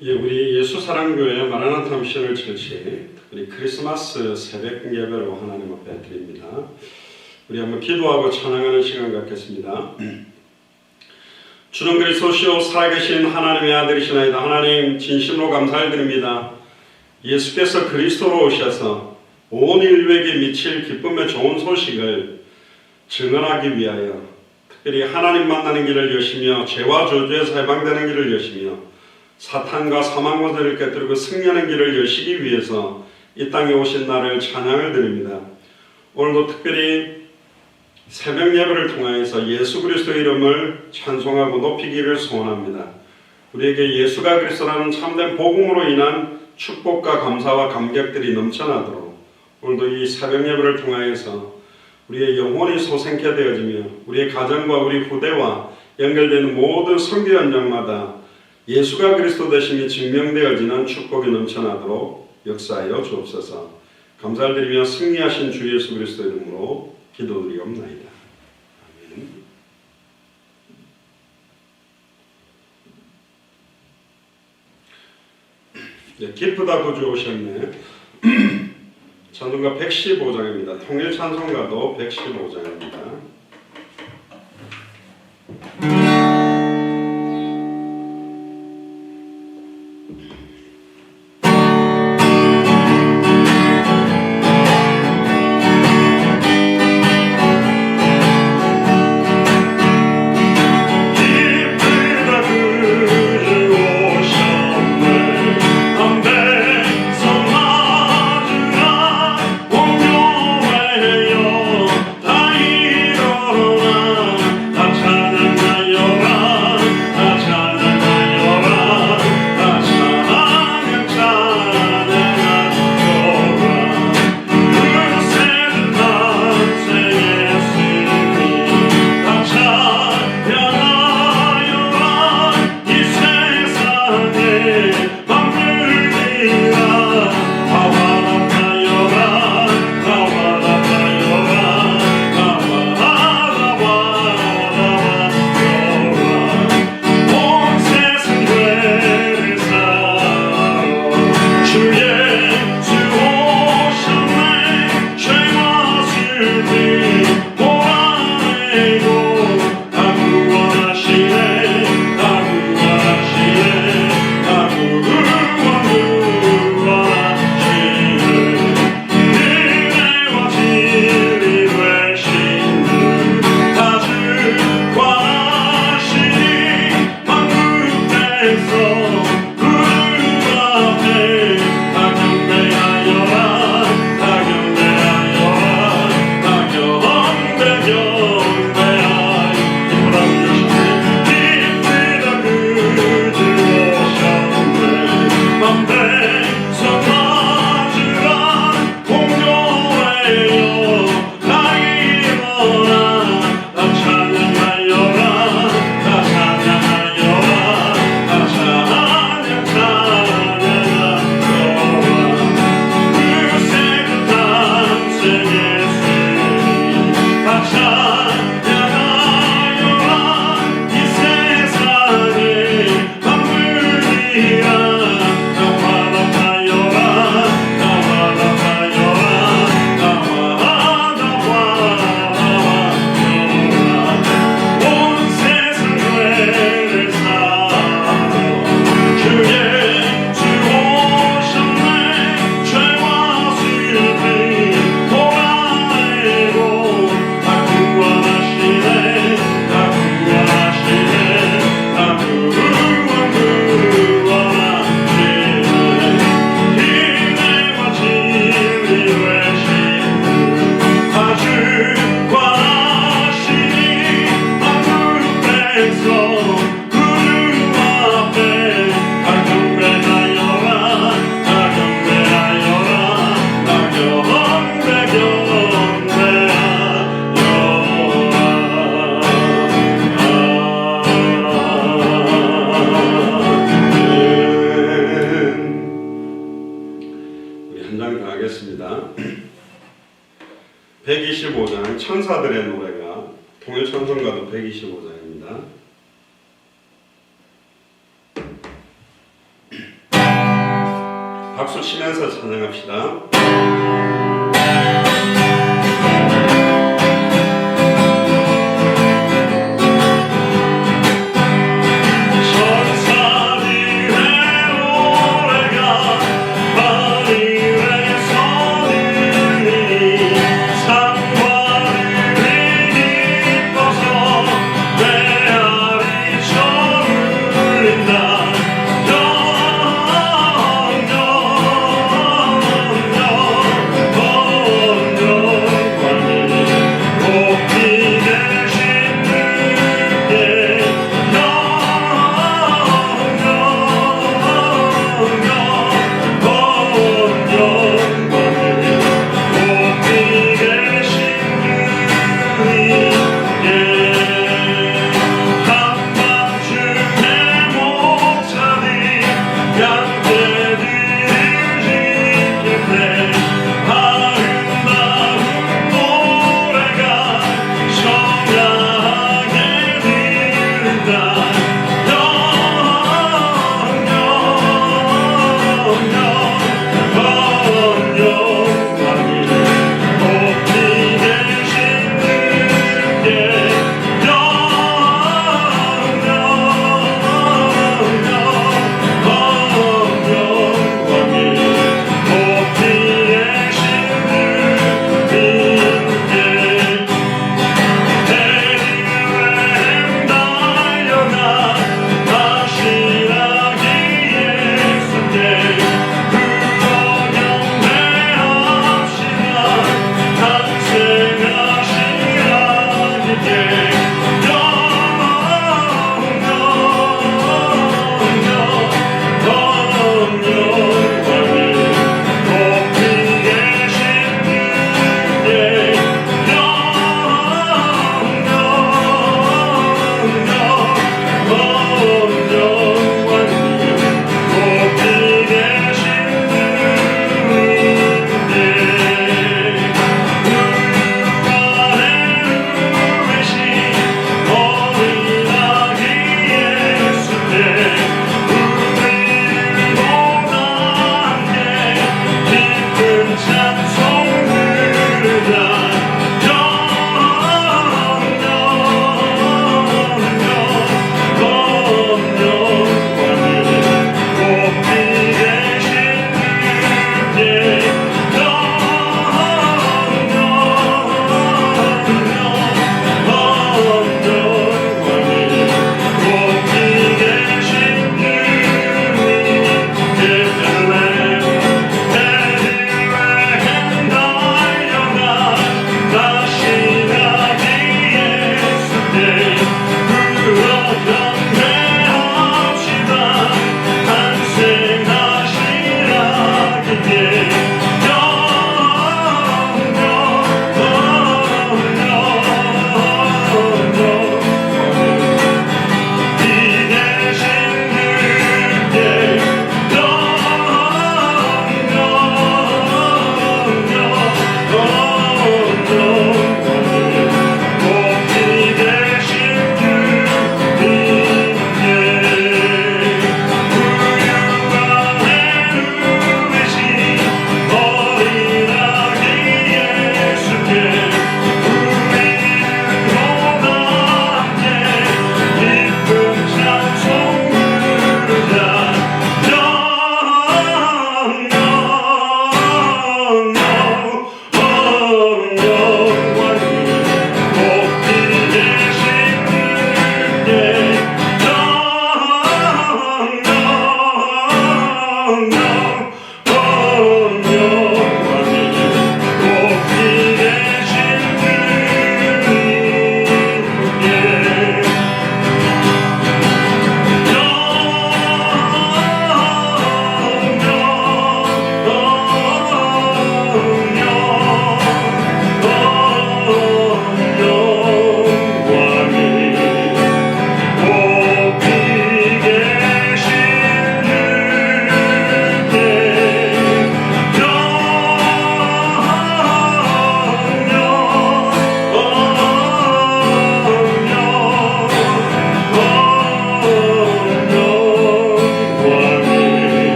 예, 우리 예수사랑교회 마라나타 미션을 처치 우리 크리스마스 새벽 예배로 하나님 앞에 드립니다. 우리 한번 기도하고 찬양하는 시간 갖겠습니다. 주는 그리스도시요 살아계신 하나님의 아들이시나이다. 하나님 진심으로 감사드립니다. 예수께서 그리스도로 오셔서 온 인류에게 미칠 기쁨의 좋은 소식을 증언하기 위하여 특별히 하나님 만나는 길을 여시며 죄와 저주에서 해방되는 길을 여시며 사탄과 사망 권세를 깨뜨리고 승리하는 길을 여시기 위해서 이 땅에 오신 나를 찬양을 드립니다. 오늘도 특별히 새벽 예배를 통하여서 예수 그리스도의 이름을 찬송하고 높이기를 소원합니다. 우리에게 예수가 그리스도라는 참된 복음으로 인한 축복과 감사와 감격들이 넘쳐나도록 오늘도 이 새벽 예배를 통하여서 우리의 영혼이 소생케 되어지며 우리의 가정과 우리 후대와 연결되는 모든 성교 현장마다 예수가 그리스도 되심이 증명되어지는 축복이 넘쳐나도록 역사하여 주옵소서. 감사를 드리며 승리하신 주 예수 그리스도 이름으로 기도드리옵나이다. 아멘. 네, 기쁘다 구주 오셨네. 찬송가 115장입니다. 통일 찬송가도 115장입니다. 한장 더 하겠습니다. 125장 천사들의 노래가 통일찬송가도 125장입니다. 외치면서 찬양합시다.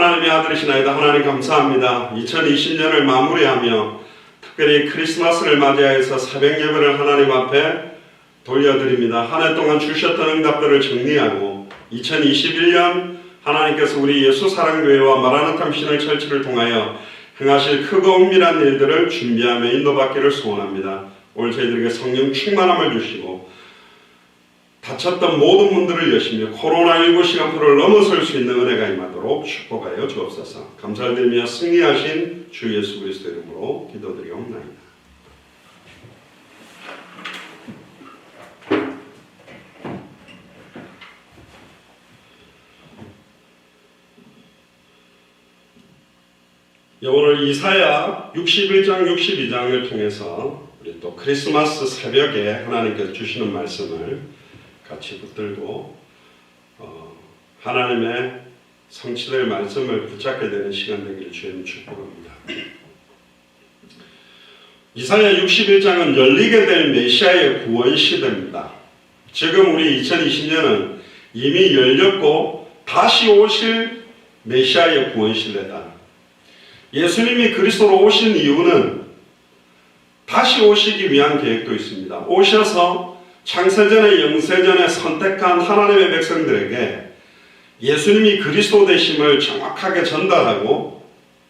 하나님의 아들이시나이다. 하나님 감사합니다. 2020년을 마무리하며 특별히 크리스마스를 맞이해서 새벽 예배를 하나님 앞에 돌려드립니다. 한 해 동안 주셨던 응답들을 정리하고 2021년 하나님께서 우리 예수사랑교회와 마라나타 미션을 철치를 통하여 행하실 크고 은밀한 일들을 준비하며 인도받기를 소원합니다. 오늘 저희들에게 성령 충만함을 주시고 다쳤던 모든 문들을 여시며 코로나19 시간표를 넘어설 수 있는 은혜가 임하도록 축복하여 주옵소서. 감사드리며 승리하신 주 예수 그리스도 이름으로 기도드리옵나이다. 오늘 이사야 61장 62장을 통해서 우리 또 크리스마스 새벽에 하나님께서 주시는 말씀을 같이 붙들고 하나님의 성취될 말씀을 붙잡게 되는 시간 되기를 주님 축복합니다. 이사야 61장은 열리게 될 메시아의 구원 시대입니다. 지금 우리 2020년은 이미 열렸고 다시 오실 메시아의 구원 시대다. 예수님이 그리스도로 오신 이유는 다시 오시기 위한 계획도 있습니다. 오셔서 창세전에 영세전에 선택한 하나님의 백성들에게 예수님이 그리스도 되심을 정확하게 전달하고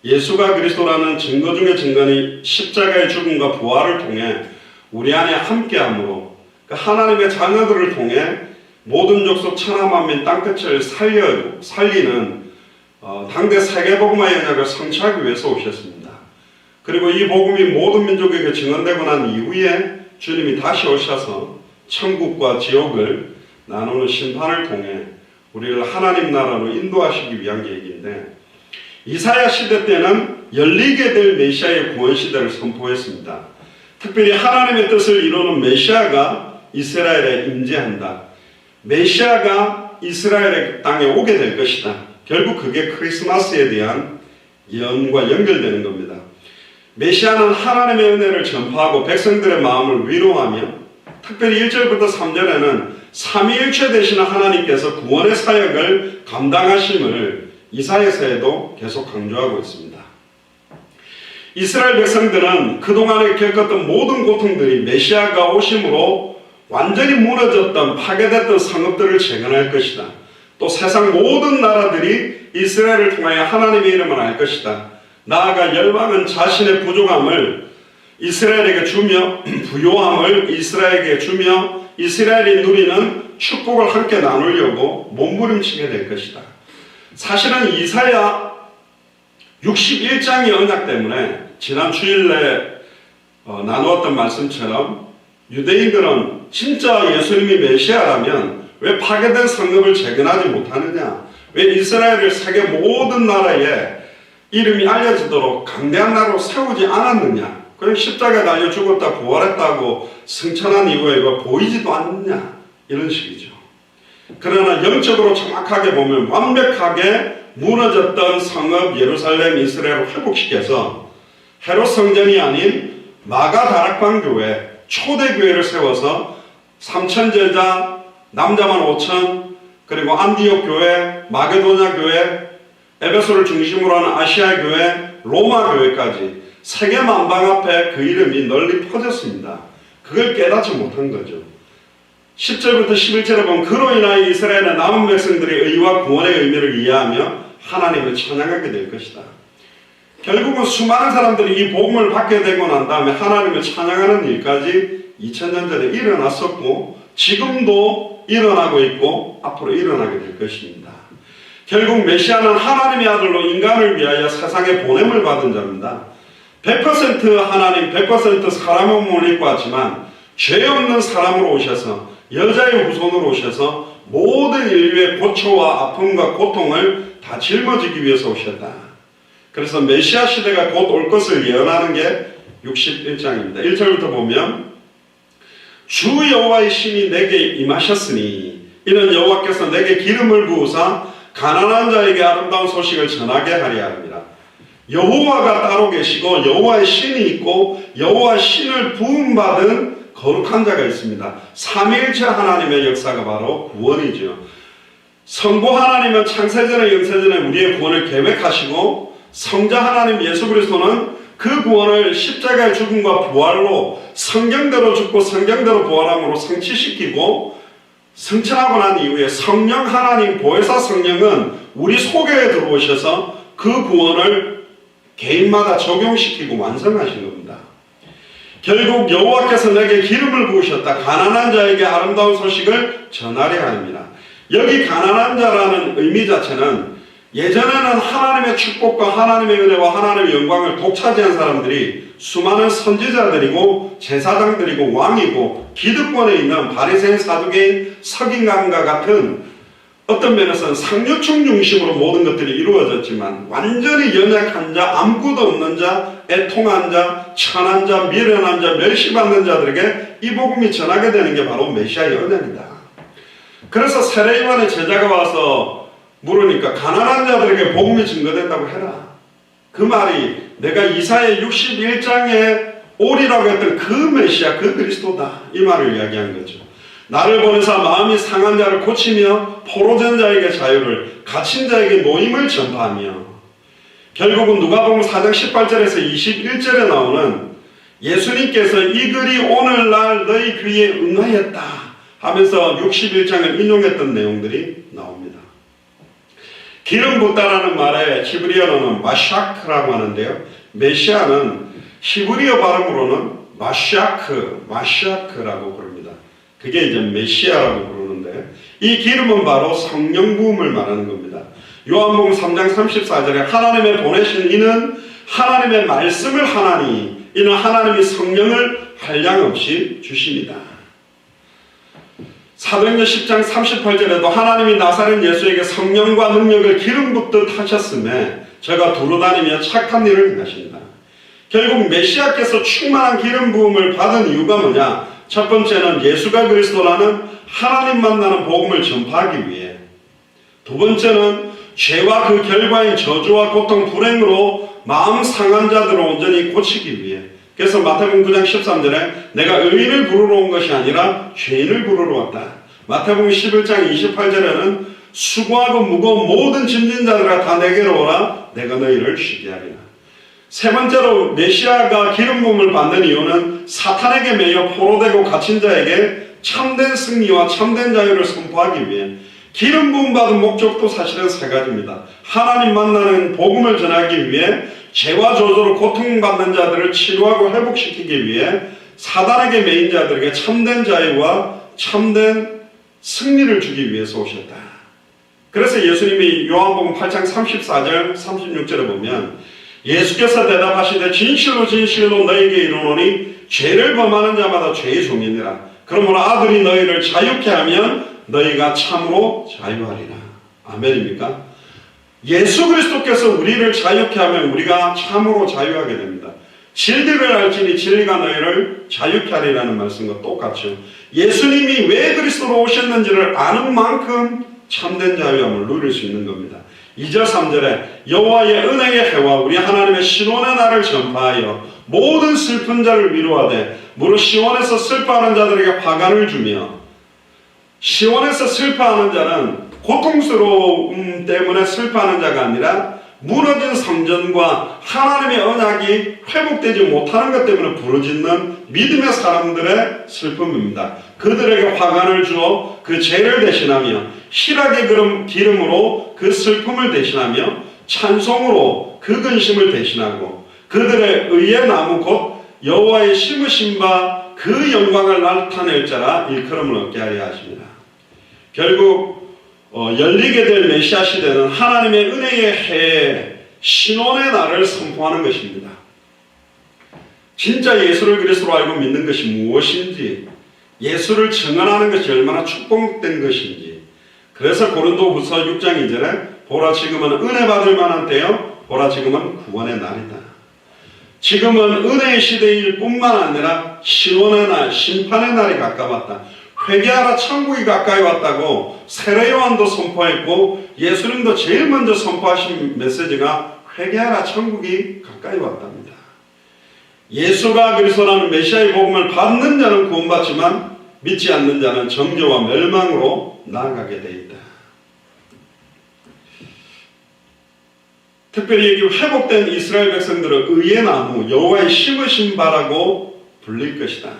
예수가 그리스도라는 증거 중의 증거는 십자가의 죽음과 부활을 통해 우리 안에 함께함으로 하나님의 자녀들을 통해 모든 족속 천하만민 땅끝을 살리는 당대 세계복음화의 언약을 성취하기 위해서 오셨습니다. 그리고 이 복음이 모든 민족에게 증언되고 난 이후에 주님이 다시 오셔서 천국과 지옥을 나누는 심판을 통해 우리를 하나님 나라로 인도하시기 위한 계획인데 이사야 시대 때는 열리게 될 메시아의 구원 시대를 선포했습니다. 특별히 하나님의 뜻을 이루는 메시아가 이스라엘에 임재한다. 메시아가 이스라엘의 땅에 오게 될 것이다. 결국 그게 크리스마스에 대한 예언과 연결되는 겁니다. 메시아는 하나님의 은혜를 전파하고 백성들의 마음을 위로하며 특별히 1절부터 3절에는 삼위일체 되시는 하나님께서 구원의 사역을 감당하심을 이사야서에도 계속 강조하고 있습니다. 이스라엘 백성들은 그동안에 겪었던 모든 고통들이 메시아가 오심으로 완전히 무너졌던 파괴됐던 성읍들을 재건할 것이다. 또 세상 모든 나라들이 이스라엘을 통하여 하나님의 이름을 알 것이다. 나아가 열방은 자신의 부족함을 이스라엘에게 주며 부요함을 이스라엘에게 주며 이스라엘이 누리는 축복을 함께 나누려고 몸부림치게 될 것이다. 사실은 이사야 61장의 언약 때문에 지난 주일에 나누었던 말씀처럼 유대인들은 진짜 예수님이 메시아라면 왜 파괴된 성읍을 재건하지 못하느냐? 왜 이스라엘을 세계 모든 나라에 이름이 알려지도록 강대한 나라로 세우지 않았느냐? 그냥 십자가에 달려 죽었다 부활했다고 승천한 이후에 이거 보이지도 않느냐? 이런 식이죠. 그러나 영적으로 정확하게 보면 완벽하게 무너졌던 성읍 예루살렘 이스라엘을 회복시켜서 헤롯 성전이 아닌 마가 다락방 교회 초대교회를 세워서 3,000 제자 남자만 5,000 그리고 안디옥 교회 마게도냐 교회 에베소를 중심으로 하는 아시아 교회 로마 교회까지 세계 만방 앞에 그 이름이 널리 퍼졌습니다. 그걸 깨닫지 못한 거죠. 10절부터 11절에 보면 그로 인하여 이스라엘의 남은 백성들의 의와 구원의 의미를 이해하며 하나님을 찬양하게 될 것이다. 결국은 수많은 사람들이 이 복음을 받게 되고 난 다음에 하나님을 찬양하는 일까지 2000년 전에 일어났었고 지금도 일어나고 있고 앞으로 일어나게 될 것입니다. 결국 메시아는 하나님의 아들로 인간을 위하여 세상에 보냄을 받은 자입니다. 100% 하나님, 100% 사람의 몸을 입고 왔지만 죄 없는 사람으로 오셔서 여자의 후손으로 오셔서 모든 인류의 고초와 아픔과 고통을 다 짊어지기 위해서 오셨다. 그래서 메시아 시대가 곧 올 것을 예언하는 게 61장입니다. 1절부터 보면 주 여호와의 신이 내게 임하셨으니 이는 여호와께서 내게 기름을 부으사 가난한 자에게 아름다운 소식을 전하게 하려 합니다. 여호와가 따로 계시고 여호와의 신이 있고 여호와의 신을 부음받은 거룩한 자가 있습니다. 삼위일체 하나님의 역사가 바로 구원이죠. 성부 하나님은 창세전에 영세전에 우리의 구원을 계획하시고 성자 하나님 예수 그리스도는 그 구원을 십자가의 죽음과 부활로 성경대로 죽고 성경대로 부활함으로 성취시키고 성취하고 난 이후에 성령 하나님 보혜사 성령은 우리 속에 들어오셔서 그 구원을 개인마다 적용시키고 완성하신 겁니다. 결국 여호와께서 내게 기름을 부으셨다. 가난한 자에게 아름다운 소식을 전하려 합니다. 여기 가난한 자라는 의미 자체는 예전에는 하나님의 축복과 하나님의 은혜와 하나님의 영광을 독차지한 사람들이 수많은 선지자들이고 제사장들이고 왕이고 기득권에 있는 바리새인 사두개인 서기관과 같은 어떤 면에서는 상류층 중심으로 모든 것들이 이루어졌지만 완전히 연약한 자, 아무것도 없는 자, 애통한 자, 천한 자, 미련한 자, 멸시받는 자들에게 이 복음이 전하게 되는 게 바로 메시아의 은혜입니다. 그래서 세례요한의 제자가 와서 물으니까 가난한 자들에게 복음이 증거된다고 해라. 그 말이 내가 이사야 61장에 오리라고 했던 그 메시아, 그 그리스도다. 이 말을 이야기한 거죠. 나를 보내사 마음이 상한 자를 고치며 포로된 자에게 자유를, 갇힌 자에게 노임을 전파하며, 결국은 누가복음 4장 18절에서 21절에 나오는 예수님께서 이 글이 오늘날 너희 귀에 응하였다 하면서 61장을 인용했던 내용들이 나옵니다. 기름 붓다라는 말에 히브리어로는 마샤크라고 하는데요. 메시아는 히브리어 발음으로는 마샤크라고 부릅니다. 그게 이제 메시아라고 부르는데 이 기름은 바로 성령 부음을 말하는 겁니다. 요한복음 3장 34절에 하나님의 보내신 이는 하나님의 말씀을 하나니 이는 하나님이 성령을 한량없이 주십니다. 사도행전 10장 38절에도 하나님이 나사렛 예수에게 성령과 능력을 기름 붓듯 하셨음에 저가 두루다니며 착한 일을 행하신다. 결국 메시아께서 충만한 기름 부음을 받은 이유가 뭐냐? 첫 번째는 예수가 그리스도라는 하나님 만나는 복음을 전파하기 위해, 두 번째는 죄와 그 결과인 저주와 고통, 불행으로 마음 상한 자들을 온전히 고치기 위해. 그래서 마태복음 9장 13절에 내가 의인을 부르러 온 것이 아니라 죄인을 부르러 왔다. 마태복음 11장 28절에는 수고하고 무거운 모든 짐진 자들아 다 내게로 오라 내가 너희를 쉬게 하리라. 세 번째로 메시아가 기름 부음을 받는 이유는 사탄에게 매여 포로되고 갇힌 자에게 참된 승리와 참된 자유를 선포하기 위해. 기름 부음 받은 목적도 사실은 세 가지입니다. 하나님 만나는 복음을 전하기 위해, 죄와 저주로 고통받는 자들을 치료하고 회복시키기 위해, 사단에게 매인 자들에게 참된 자유와 참된 승리를 주기 위해서 오셨다. 그래서 예수님이 요한복음 8장 34절 36절에 보면 예수께서 대답하시되 진실로 진실로 너희에게 이르노니 죄를 범하는 자마다 죄의 종이니라. 그러므로 아들이 너희를 자유케 하면 너희가 참으로 자유하리라. 아멘입니까? 예수 그리스도께서 우리를 자유케 하면 우리가 참으로 자유하게 됩니다. 진리를 알지니 진리가 너희를 자유케 하리라는 말씀과 똑같죠. 예수님이 왜 그리스도로 오셨는지를 아는 만큼 참된 자유함을 누릴 수 있는 겁니다. 2절 3절에 여호와의 은혜의 해와 우리 하나님의 신원의 날을 전파하여 모든 슬픈 자를 위로하되 무릇 시온에서 슬퍼하는 자들에게 화관을 주며. 시온에서 슬퍼하는 자는 고통스러움 때문에 슬퍼하는 자가 아니라 무너진 성전과 하나님의 언약이 회복되지 못하는 것 때문에 부르짖는 믿음의 사람들의 슬픔입니다. 그들에게 화관을 주어 그 죄를 대신하며 희락의 기름으로 그 슬픔을 대신하며 찬송으로 그 근심을 대신하고 그들의 의의 나무 곧 여호와의 심으신 바 그 영광을 나타낼 자라 일컬음을 얻게 하려 하십니다. 결국 열리게 될 메시아 시대는 하나님의 은혜의 해에 신원의 날을 선포하는 것입니다. 진짜 예수를 그리스도로 알고 믿는 것이 무엇인지, 예수를 증언하는 것이 얼마나 축복된 것인지. 그래서 고린도후서 6장 2절에 보라 지금은 은혜 받을 만한 때요 보라 지금은 구원의 날이다. 지금은 은혜의 시대일 뿐만 아니라 신원의 날, 심판의 날이 가까웠다. 회개하라 천국이 가까이 왔다고 세례요한도 선포했고 예수님도 제일 먼저 선포하신 메시지가 회개하라 천국이 가까이 왔답니다. 예수가 그리스도라는 메시아의 복음을 받는 자는 구원받지만 믿지 않는 자는 정죄와 멸망으로 나아가게 돼 있다. 특별히 여기 회복된 이스라엘 백성들은 의의 나무, 여호와의 심으신 바라고 불릴 것이다.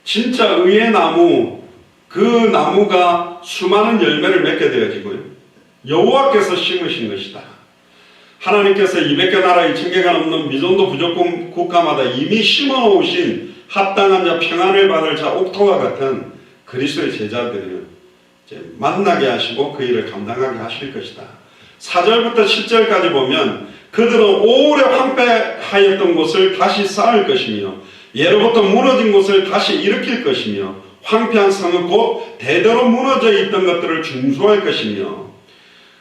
진짜 의의 나무, 그 나무가 수많은 열매를 맺게 되어지고요. 여호와께서 심으신 것이다. 하나님께서 200개 나라 2000개가 넘는 미전도 부족국 국가마다 이미 심어놓으신 합당한 자, 평안을 받을 자, 옥토와 같은 그리스도의 제자들을 이제 만나게 하시고 그 일을 감당하게 하실 것이다. 4절부터 10절까지 보면 그들은 오래 황폐하였던 곳을 다시 쌓을 것이며 예로부터 무너진 곳을 다시 일으킬 것이며 황폐한 성은 곧 대대로 무너져 있던 것들을 중수할 것이며.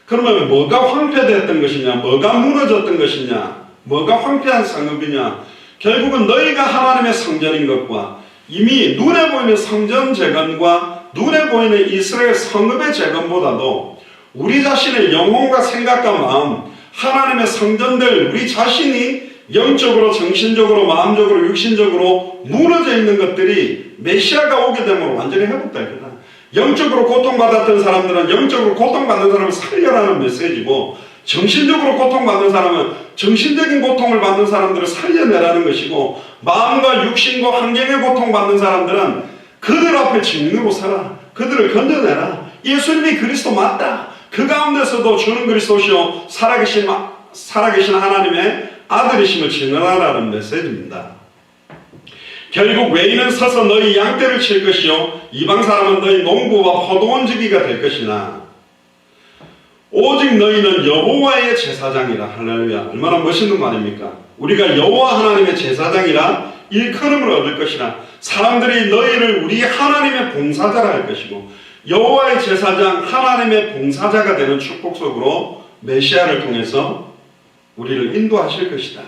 그러면 뭐가 황폐됐던 것이냐, 뭐가 무너졌던 것이냐, 뭐가 황폐한 성읍이냐, 결국은 너희가 하나님의 성전인 것과 이미 눈에 보이는 성전 재건과 눈에 보이는 이스라엘 성읍의 재건보다도 우리 자신의 영혼과 생각과 마음, 하나님의 성전들, 우리 자신이 영적으로, 정신적으로, 마음적으로, 육신적으로 무너져 있는 것들이 메시아가 오게 되면 완전히 회복될 거다. 영적으로 고통받았던 사람들은 영적으로 고통받는 사람을 살려라는 메시지고, 정신적으로 고통받는 사람은 정신적인 고통을 받는 사람들을 살려내라는 것이고, 마음과 육신과 환경에 고통받는 사람들은 그들 앞에 증인으로 서라. 그들을 건져내라. 예수님이 그리스도 맞다. 그 가운데서도 주는 그리스도시요 살아계신 하나님의 아들이심을 증언하라는 메시지입니다. 결국 외인은 서서 너희 양떼를 칠 것이요 이방 사람은 너희 농부와 포도원 지기가 될 것이나 오직 너희는 여호와의 제사장이라. 할렐루야. 얼마나 멋있는 말입니까? 우리가 여호와 하나님의 제사장이라 일컬음을 얻을 것이라. 사람들이 너희를 우리 하나님의 봉사자라 할 것이고, 여호와의 제사장, 하나님의 봉사자가 되는 축복 속으로 메시아를 통해서 우리를 인도하실 것이다.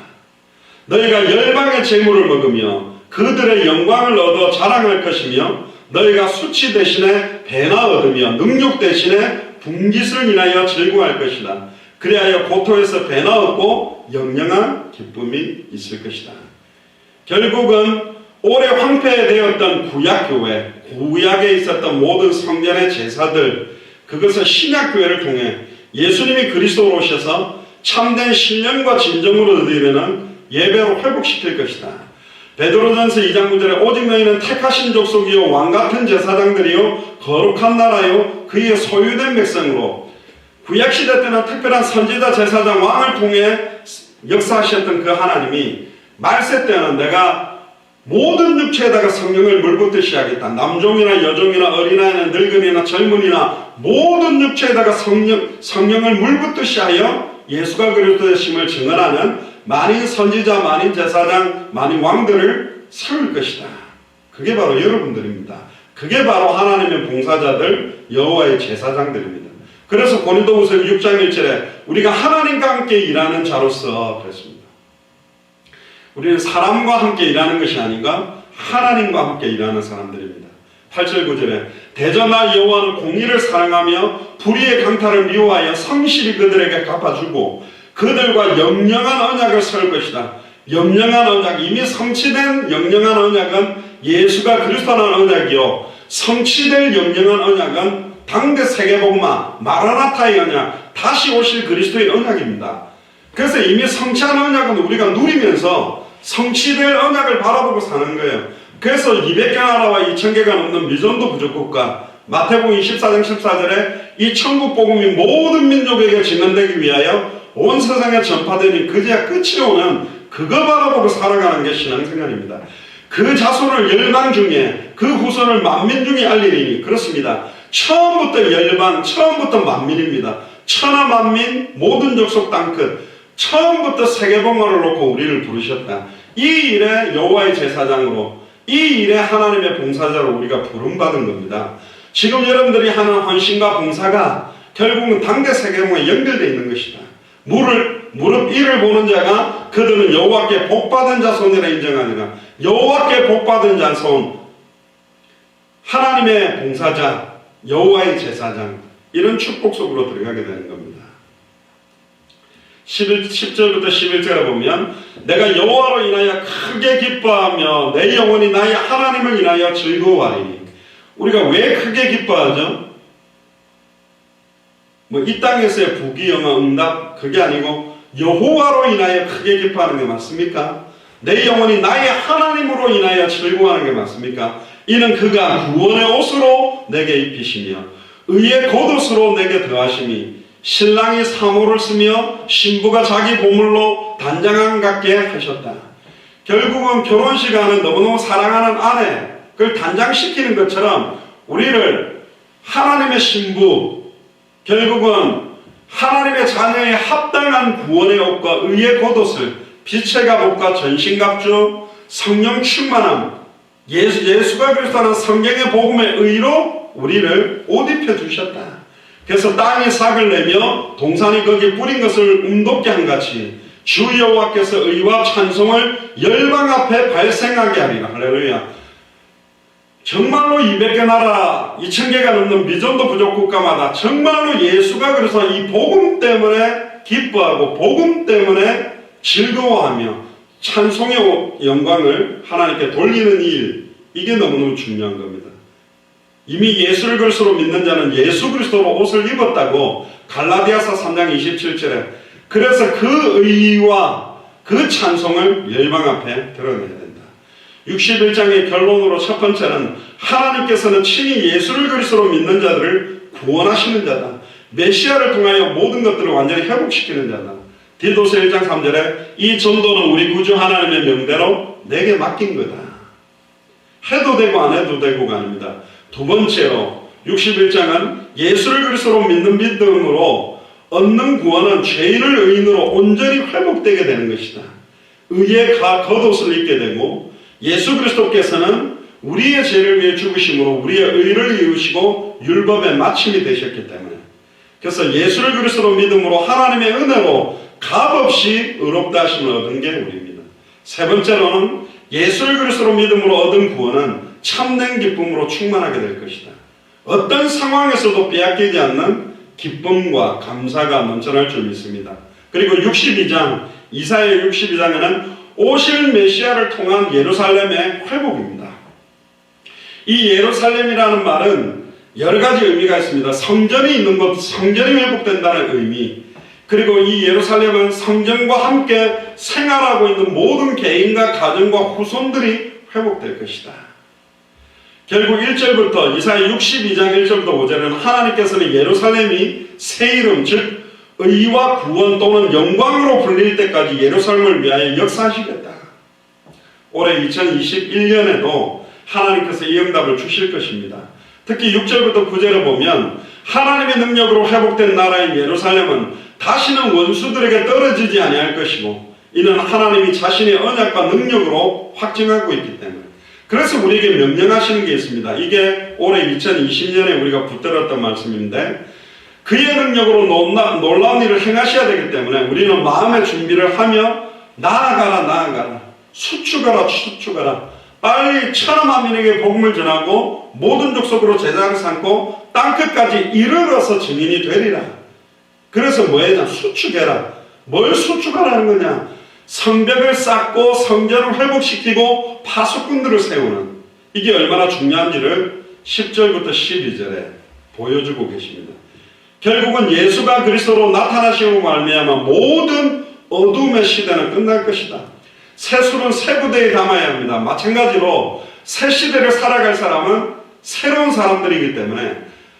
너희가 열방의 재물을 먹으며 그들의 영광을 얻어 자랑할 것이며, 너희가 수치 대신에 배나 얻으며 능욕 대신에 분깃을 인하여 즐거워할 것이다. 그리하여 고토에서 배나 얻고 영영한 기쁨이 있을 것이다. 결국은 오래 황폐되었던 구약교회, 구약에 있었던 모든 성전의 제사들, 그것을 신약교회를 통해 예수님이 그리스도로 오셔서 참된 신령과 진정으로 드리는 예배로 회복시킬 것이다. 베드로전서 2장 9절에 오직 너희는 택하신 족속이요 왕같은 제사장들이요 거룩한 나라요 그의 소유된 백성으로. 구약시대 때는 특별한 선지자, 제사장, 왕을 통해 역사하셨던 그 하나님이 말세 때는 내가 모든 육체에다가 성령을 물붓듯이 하겠다. 남종이나 여종이나 어린아이나 늙은이나 젊은이나 모든 육체에다가 성령을 물붓듯이 하여 예수가 그리스도의 심을 증언하는 만인 선지자, 만인 제사장, 만인 왕들을 세울 것이다. 그게 바로 여러분들입니다. 그게 바로 하나님의 봉사자들, 여호와의 제사장들입니다. 그래서 고린도후서 6장 1절에 우리가 하나님과 함께 일하는 자로서 그랬습니다. 우리는 사람과 함께 일하는 것이 아닌가? 하나님과 함께 일하는 사람들입니다. 8절 9절에 대전하 여호와는 공의를 사랑하며 불의의 강탈을 미워하여 성실히 그들에게 갚아주고 그들과 영영한 언약을 세울 것이다. 영영한 언약, 이미 성취된 영영한 언약은 예수가 그리스도라는 언약이요, 성취될 영영한 언약은 당대 세계복음화 마라나타의 언약, 다시 오실 그리스도의 언약입니다. 그래서 이미 성취한 언약은 우리가 누리면서 성취될 언약을 바라보고 사는 거예요. 그래서 200개 나라와 2000개가 넘는 미전도 부족국가, 마태복음 24장 14절에 이 천국 복음이 모든 민족에게 증언되기 위하여 온 세상에 전파되니 그제야 끝이 오는 그거 바라보고 살아가는 게 신앙생활입니다. 그 자손을 열방 중에 그 후손을 만민 중에 알리리니. 그렇습니다. 처음부터 열방, 처음부터 만민입니다. 천하 만민, 모든 족속 땅끝, 처음부터 세계복음화를 놓고 우리를 부르셨다. 이 일에 여호와의 제사장으로, 이 일에 하나님의 봉사자로 우리가 부름받은 겁니다. 지금 여러분들이 하는 헌신과 봉사가 결국은 당대 세계복음에 연결되어 있는 것이다. 무릎 이를 보는 자가 그들은 여호와께 복받은 자손이라 인정하니라. 여호와께 복받은 자손, 하나님의 봉사자, 여호와의 제사장, 이런 축복 속으로 들어가게 되는 겁니다. 10절부터 11절에 보면 내가 여호와로 인하여 크게 기뻐하며 내 영혼이 나의 하나님을 인하여 즐거워하리니. 우리가 왜 크게 기뻐하죠? 이 땅에서의 부귀영화 응답, 그게 아니고 여호와로 인하여 크게 기뻐하는 게 맞습니까? 내 영혼이 나의 하나님으로 인하여 즐거워하는 게 맞습니까? 이는 그가 구원의 옷으로 내게 입히시며 의의 겉옷으로 내게 더하심이 신랑이 사모를 쓰며 신부가 자기 보물로 단장함 같게 하셨다. 결국은 결혼식 안은 너무너무 사랑하는 아내, 그걸 단장시키는 것처럼 우리를 하나님의 신부, 결국은 하나님의 자녀에 합당한 구원의 옷과 의의 겉옷을 빛의 갑옷과 전신갑주, 성령 충만함, 예수가 그리스도라는 성경의 복음의 의로 우리를 옷 입혀주셨다. 그래서 땅이 삭을 내며 동산이 거기에 뿌린 것을 움돋게 한 같이 주 여호와께서 의와 찬송을 열방 앞에 발생하게 하리라. 할렐루야. 정말로 200개 나라 2000개가 넘는 미전도 부족 국가마다 정말로 예수가 그래서 이 복음 때문에 기뻐하고 복음 때문에 즐거워하며 찬송의 영광을 하나님께 돌리는 일, 이게 너무너무 중요한 겁니다. 이미 예수를 그리스도로 믿는 자는 예수 그리스도로 옷을 입었다고 갈라디아서 3장 27절에, 그래서 그 의와 그 찬송을 열방 앞에 드러내야 된다. 61장의 결론으로 첫 번째는 하나님께서는 친히 예수를 그리스도로 믿는 자들을 구원하시는 자다. 메시아를 통하여 모든 것들을 완전히 회복시키는 자다. 디도서 1장 3절에 이 전도는 우리 구주 하나님의 명대로 내게 맡긴 거다. 해도 되고 안 해도 되고가 아닙니다. 두 번째로 61장은 예수를 그리스도로 믿는 믿음으로 얻는 구원은 죄인을 의인으로 온전히 회복되게 되는 것이다. 의의 겉옷을 입게 되고 예수 그리스도께서는 우리의 죄를 위해 죽으심으로 우리의 의를 이루시고 율법의 마침이 되셨기 때문에, 그래서 예수를 그리스도로 믿음으로 하나님의 은혜로 값없이 의롭다 하심을 얻은 게 우리입니다. 세 번째로는 예수를 그리스도로 믿음으로 얻은 구원은 참된 기쁨으로 충만하게 될 것이다. 어떤 상황에서도 빼앗기지 않는 기쁨과 감사가 넘쳐날 줄 믿습니다. 그리고 62장, 이사야 62장에는 오실 메시아를 통한 예루살렘의 회복입니다. 이 예루살렘이라는 말은 여러 가지 의미가 있습니다. 성전이 있는 곳, 성전이 회복된다는 의미, 그리고 이 예루살렘은 성전과 함께 생활하고 있는 모든 개인과 가정과 후손들이 회복될 것이다. 결국 1절부터 이사야 62장 1절부터 5절에는 하나님께서는 예루살렘이 새 이름, 즉 의와 구원 또는 영광으로 불릴 때까지 예루살렘을 위하여 역사하시겠다. 올해 2021년에도 하나님께서 이 응답을 주실 것입니다. 특히 6절부터 9절을 보면 하나님의 능력으로 회복된 나라인 예루살렘은 다시는 원수들에게 떨어지지 아니할 것이고, 이는 하나님이 자신의 언약과 능력으로 확증하고 있기 때문에. 그래서 우리에게 명령하시는 게 있습니다. 이게 올해 2020년에 우리가 붙들었던 말씀인데, 그의 능력으로 놀라운 일을 행하셔야 되기 때문에 우리는 마음의 준비를 하며 나아가라, 수축하라, 빨리 천하만민에게 복음을 전하고 모든 족속으로 제자를 삼고 땅끝까지 이르러서 증인이 되리라. 그래서 뭐해야? 수축해라. 뭘 수축하라는 거냐? 성벽을 쌓고 성전을 회복시키고 파수꾼들을 세우는, 이게 얼마나 중요한지를 10절부터 12절에 보여주고 계십니다. 결국은 예수가 그리스도로 나타나심으로 말미암아 모든 어둠의 시대는 끝날 것이다. 새 술은 새 부대에 담아야 합니다. 마찬가지로 새 시대를 살아갈 사람은 새로운 사람들이기 때문에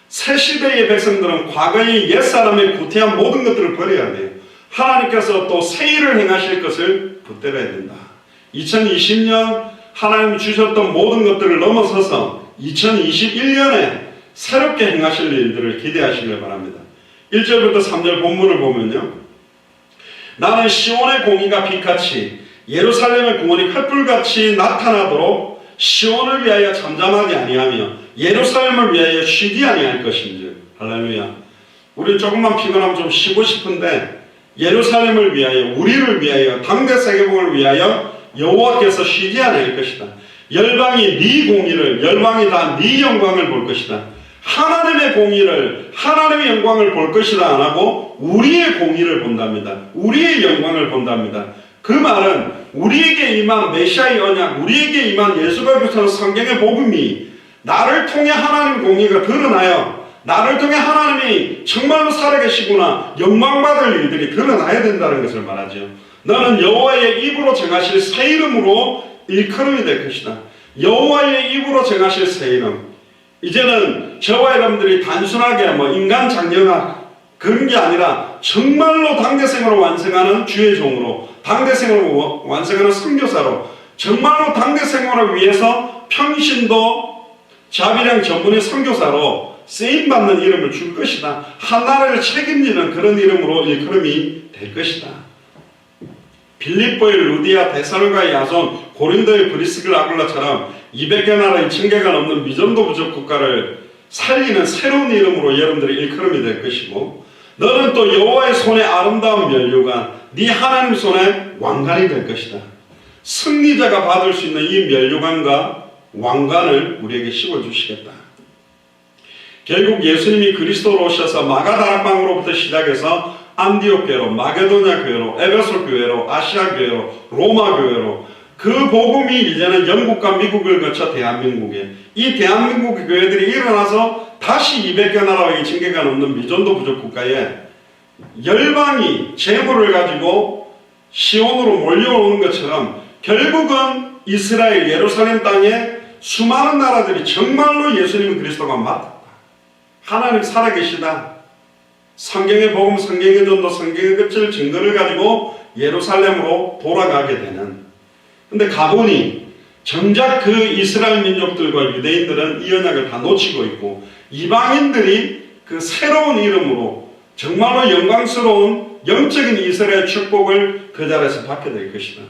새 시대의 백성들은 과거의 옛사람의 구태한 모든 것들을 버려야 돼요. 하나님께서 또 새 일을 행하실 것을 붙들어야 된다. 2020년 하나님 주셨던 모든 것들을 넘어서서 2021년에 새롭게 행하실 일들을 기대하시길 바랍니다. 1절부터 3절 본문을 보면요, 나는 시온의 공의가 빛같이 예루살렘의 구원이 횃불같이 나타나도록 시온을 위하여 잠잠하지 아니하며 예루살렘을 위하여 쉬지 아니할 것인지. 할렐루야. 우리 조금만 피곤하면 좀 쉬고 싶은데 예루살렘을 위하여, 우리를 위하여, 당대 세계복을 위하여 여호와께서 쉬지 아니할 것이다. 열방이 네 공의를, 열방이 다 네 영광을 볼 것이다. 하나님의 공의를, 하나님의 영광을 볼 것이다 안 하고 우리의 공의를 본답니다. 우리의 영광을 본답니다. 그 말은 우리에게 임한 메시아의 언약, 우리에게 임한 예수가 그리스도의 성경의 복음이 나를 통해 하나님 공의가 드러나요. 나를 통해 하나님이 정말로 살아계시구나 영광받을 일들이 드러나야 된다는 것을 말하죠. 너는 여호와의 입으로 정하실 새 이름으로 일컬음이 될 것이다. 여호와의 입으로 정하실 새 이름. 이제는 저와 여러분들이 단순하게 인간 장려나 그런 게 아니라 정말로 당대생활을 완성하는 주의 종으로, 당대생활을 완성하는 선교사로, 정말로 당대생활을 위해서 평신도 자비량 전문의 선교사로 쓰임받는 이름을 줄 것이다. 한나라를 책임지는 그런 이름으로 일컬음이 될 것이다. 빌립보의 루디아, 데살로니가의 야손, 고린도의 브리스길라 아굴라처럼 200개 나라 2000개가 넘는 미전도 부족 국가를 살리는 새로운 이름으로 여러분들의 일컬음이 될 것이고, 너는 또 여호와의 손에 아름다운 면류관, 네 하나님 손에 왕관이 될 것이다. 승리자가 받을 수 있는 이 면류관과 왕관을 우리에게 씌워주시겠다. 결국 예수님이 그리스도로 오셔서 마가다락방으로부터 시작해서 안디옥 교회로, 마게도냐 교회로, 에베소 교회로, 아시아 교회로, 로마 교회로, 그 복음이 이제는 영국과 미국을 거쳐 대한민국에, 이 대한민국의 교회들이 일어나서 다시 200개 나라와 2000개가 넘는 미전도 부족 국가에 열방이 재물을 가지고 시온으로 몰려오는 것처럼 결국은 이스라엘 예루살렘 땅에 수많은 나라들이 정말로 예수님 그리스도가 맞다, 하나님 살아계시다, 성경의 복음, 성경의 전도, 성경의 끝을 증거를 가지고 예루살렘으로 돌아가게 되는. 근데 가보니 정작 그 이스라엘 민족들과 유대인들은 이 언약을 다 놓치고 있고, 이방인들이 그 새로운 이름으로 정말로 영광스러운 영적인 이스라엘 축복을 그 자리에서 받게 될 것이다.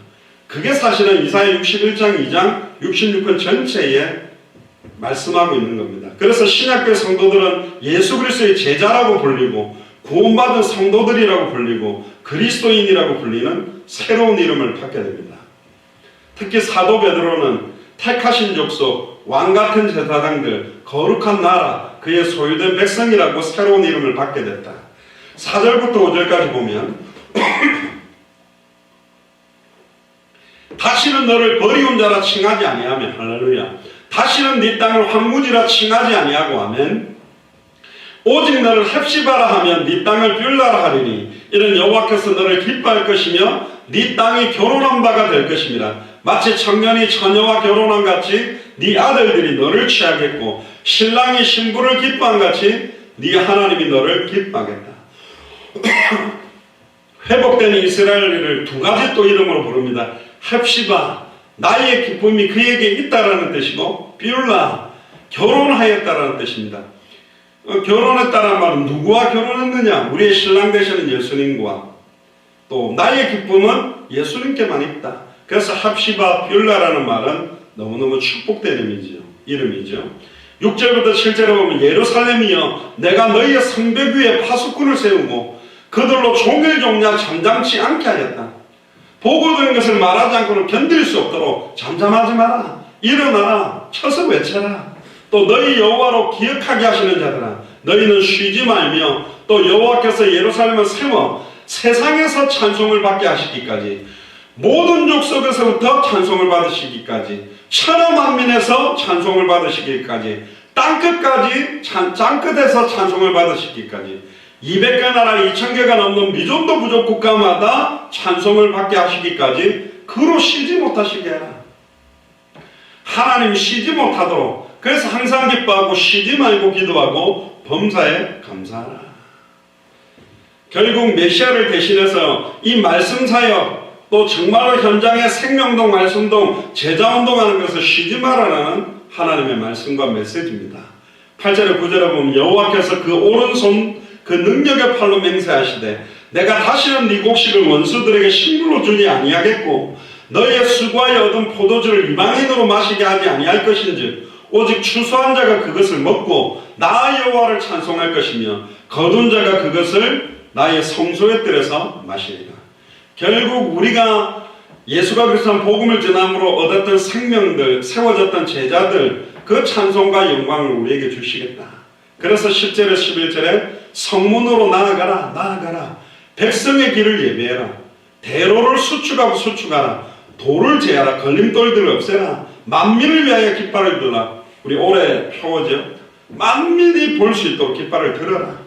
그게 사실은 이사야 61장 2장 66편 전체에 말씀하고 있는 겁니다. 그래서 신약교회 성도들은 예수 그리스도의 제자라고 불리고 구원받은 성도들이라고 불리고 그리스도인이라고 불리는 새로운 이름을 받게 됩니다. 특히 사도 베드로는 택하신 족속, 왕같은 제사장들, 거룩한 나라, 그의 소유된 백성이라고 새로운 이름을 받게 됐다. 4절부터 5절까지 보면 다시는 너를 버리운 자라 칭하지 아니하며, 할렐루야, 다시는 네 땅을 황무지라 칭하지 아니하고 하면, 오직 너를 헵시바라 하면 네 땅을 뷸라라 하리니 이는 여호와께서 너를 기뻐할 것이며 네 땅이 결혼한 바가 될 것입니다. 마치 청년이 처녀와 결혼한 같이 네 아들들이 너를 취하겠고 신랑이 신부를 기뻐한 같이 네 하나님이 너를 기뻐하겠다. 회복된 이스라엘을 두 가지 또 이름으로 부릅니다. 헵시바, 나의 기쁨이 그에게 있다라는 뜻이고, 뷸라, 결혼하였다라는 뜻입니다. 결혼했다는 말은 누구와 결혼했느냐? 우리의 신랑 되시는 예수님과, 또 나의 기쁨은 예수님께만 있다. 그래서 헵시바, 뷸라라는 말은 너무너무 축복된 이름이죠. 6절부터 7절에 보면 예루살렘이여 내가 너희의 성벽 위에 파수꾼을 세우고 그들로 종일 종냐 잠잠치 않게 하였다. 보고된 것을 말하지 않고는 견딜 수 없도록 잠잠하지 마라, 일어나라, 쳐서 외쳐라. 또 너희 여호와로 기억하게 하시는 자들아, 너희는 쉬지 말며 또 여호와께서 예루살렘을 세워 세상에서 찬송을 받게 하시기까지, 모든 족속에서부터 찬송을 받으시기까지, 천하 만민에서 찬송을 받으시기까지, 땅끝까지 땅끝에서 찬송을 받으시기까지, 200개 나라 2000개가 넘는 미전도 부족 국가마다 찬송을 받게 하시기까지 그로 쉬지 못하시게 해라. 하나님 쉬지 못하도록, 그래서 항상 기뻐하고 쉬지 말고 기도하고 범사에 감사하라. 결국 메시아를 대신해서 이 말씀 사역, 또 정말로 현장에 생명동, 말씀동, 제자운동하는 것을 쉬지 말아라는 하나님의 말씀과 메시지입니다. 8절에 9절에 보면 여호와께서 그 오른손 그 능력의 팔로 맹세하시되 내가 다시는 네 곡식을 원수들에게 식물로 주지 아니하겠고 너희의 수고하여 얻은 포도주를 이방인으로 마시게 하지 아니할 것인즉 오직 추수한 자가 그것을 먹고 나 여호와를 찬송할 것이며 거둔 자가 그것을 나의 성소의 뜰에서 마시리라. 결국 우리가 예수가 그리스도의 복음을 전함으로 얻었던 생명들, 세워졌던 제자들, 그 찬송과 영광을 우리에게 주시겠다. 그래서 10절에 11절에 성문으로 나아가라, 백성의 길을 예비해라, 대로를 수축하라, 돌을 제하라, 걸림돌들을 없애라, 만민을 위하여 깃발을 들라. 우리 올해 표어죠. 만민이 볼 수 있도록 깃발을 들어라.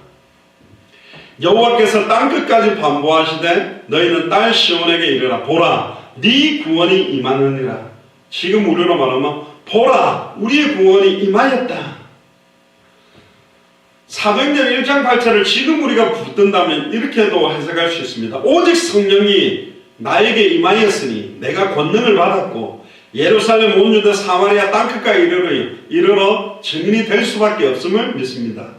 여호와께서 땅끝까지 반보하시되 너희는 딸 시온에게 이르라. 보라, 네 구원이 임하느니라. 지금 우리로 말하면 보라, 우리의 구원이 임하였다. 사도행전 1장 8절을 지금 우리가 붙든다면 이렇게도 해석할 수 있습니다. 오직 성령이 나에게 임하였으니 내가 권능을 받았고 예루살렘 온 유대 사마리아 땅끝까지 이르러 증인이 될 수밖에 없음을 믿습니다.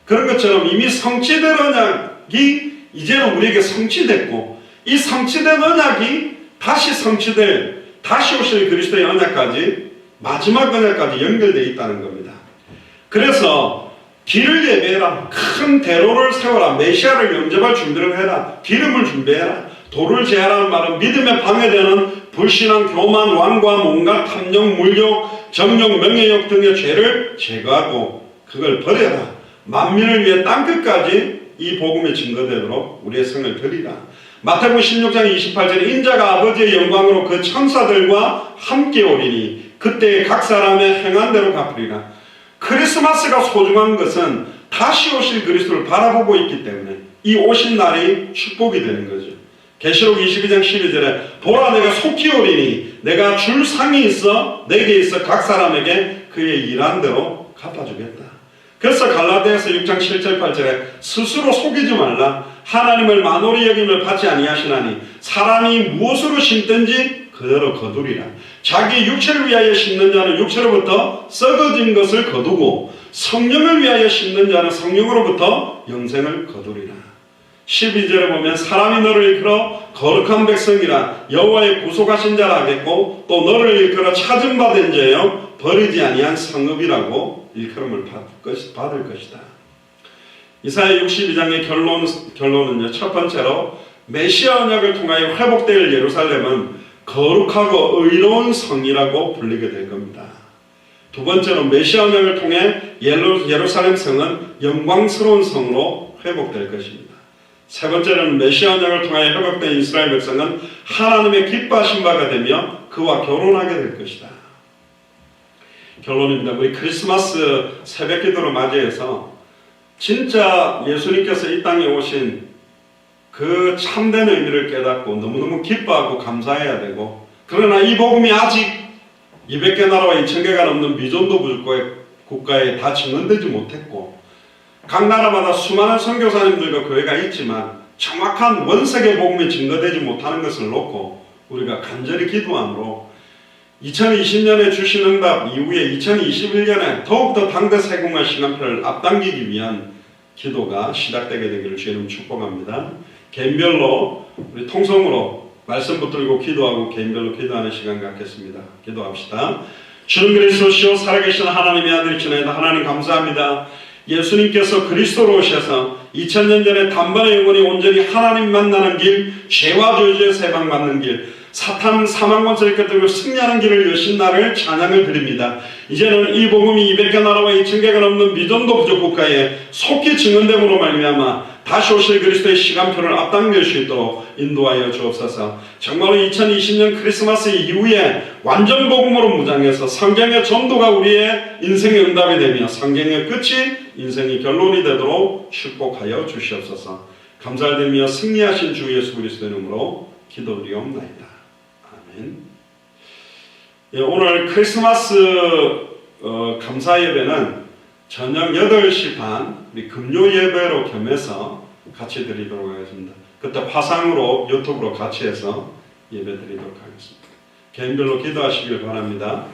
그런 것처럼 이미 성취된 언약이 이제는 우리에게 성취됐고 이 성취된 언약이 다시 성취될 다시 오실 그리스도의 언약까지 마지막 언약까지 연결되어 있다는 겁니다. 그래서 길을 예배해라. 큰 대로를 세워라. 메시아를 영접할 준비를 해라. 기름을 준비해라. 도를 제하라는 말은 믿음에 방해되는 불신앙, 교만, 완고함, 온갖 탐욕, 물욕, 정욕, 명예욕 등의 죄를 제거하고 그걸 버려라. 만민을 위해 땅끝까지 이 복음의 증거되도록 우리의 성을 드리라. 마태복음 16장 28절에 인자가 아버지의 영광으로 그 천사들과 함께 오리니 그때 각 사람의 행한 대로 갚으리라. 크리스마스가 소중한 것은 다시 오실 그리스도를 바라보고 있기 때문에 이 오신 날이 축복이 되는 거죠. 계시록 22장 12절에 보라 내가 속히 오리니 내가 줄 상이 있어 내게 있어 각 사람에게 그의 일한 대로 갚아주겠다. 그래서 갈라디아서 6장 7절 8절에 스스로 속이지 말라. 하나님을 만홀히 여김을 받지 아니하시나니 사람이 무엇으로 심든지 그대로 거두리라. 자기 육체를 위하여 심는 자는 육체로부터 썩어진 것을 거두고 성령을 위하여 심는 자는 성령으로부터 영생을 거두리라. 12절에 보면 사람이 너를 일컬어 거룩한 백성이라 여호와의 구속하신 자라 하겠고 또 너를 일컬어 찾은 바 된 자여 버리지 아니한 성읍이라고 일컬음을 받을 것이다. 이사야 62장의 결론은요. 첫 번째로 메시아 언약을 통하여 회복될 예루살렘은 거룩하고 의로운 성이라고 불리게 될 겁니다. 두 번째로 메시아 언약을 통해 예루살렘 성은 영광스러운 성으로 회복될 것입니다. 세 번째로는 메시아 언약을 통하여 회복된 이스라엘 백성은 하나님의 기뻐하신 바가 되며 그와 결혼하게 될 것이다. 결론입니다. 우리 크리스마스 새벽 기도를 맞이해서 진짜 예수님께서 이 땅에 오신 그 참된 의미를 깨닫고 너무너무 기뻐하고 감사해야 되고, 그러나 이 복음이 아직 200개 나라와 2000개가 넘는 미존도 국가에 다 증언되지 못했고 각 나라마다 수많은 선교사님들과 교회가 있지만 정확한 원색의 복음이 증거되지 못하는 것을 놓고 우리가 간절히 기도함으로 2020년에 주신 응답 이후에 2021년에 더욱더 당대 세공의 시간표를 앞당기기 위한 기도가 시작되게 되기를 주님 축복합니다. 개인별로 우리 통성으로 말씀 붙들고 기도하고 개인별로 기도하는 시간 갖겠습니다. 기도합시다. 주는 그리스도시요 살아계신 하나님의 아들이시나이다. 하나님 감사합니다. 예수님께서 그리스도로 오셔서 2000년 전에 단번에 영원히 온전히 하나님 만나는 길, 죄와 저주에서 해방받는 길, 사탄 사망 권세를 깨뜨리고 승리하는 길을 여신 나를 찬양을 드립니다. 이제는 이 복음이 200개 나라와 2000개가 넘는 미전도 부족 국가에 속히 증언됨으로 말미암아 다시 오실 그리스도의 시간표를 앞당길 수 있도록 인도하여 주옵소서. 정말로 2020년 크리스마스 이후에 완전 복음으로 무장해서 성경의 전도가 우리의 인생의 응답이 되며 성경의 끝이 인생의 결론이 되도록 축복하여 주시옵소서. 감사를 드리며 승리하신 주 예수 그리스도의 이름으로 기도드리옵나이다. 아멘. 예, 오늘 크리스마스 감사 예배는 저녁 8시 반 우리 금요 예배로 겸해서 같이 드리도록 하겠습니다. 그때 화상으로 유튜브로 같이 해서 예배 드리도록 하겠습니다. 개인별로 기도하시길 바랍니다.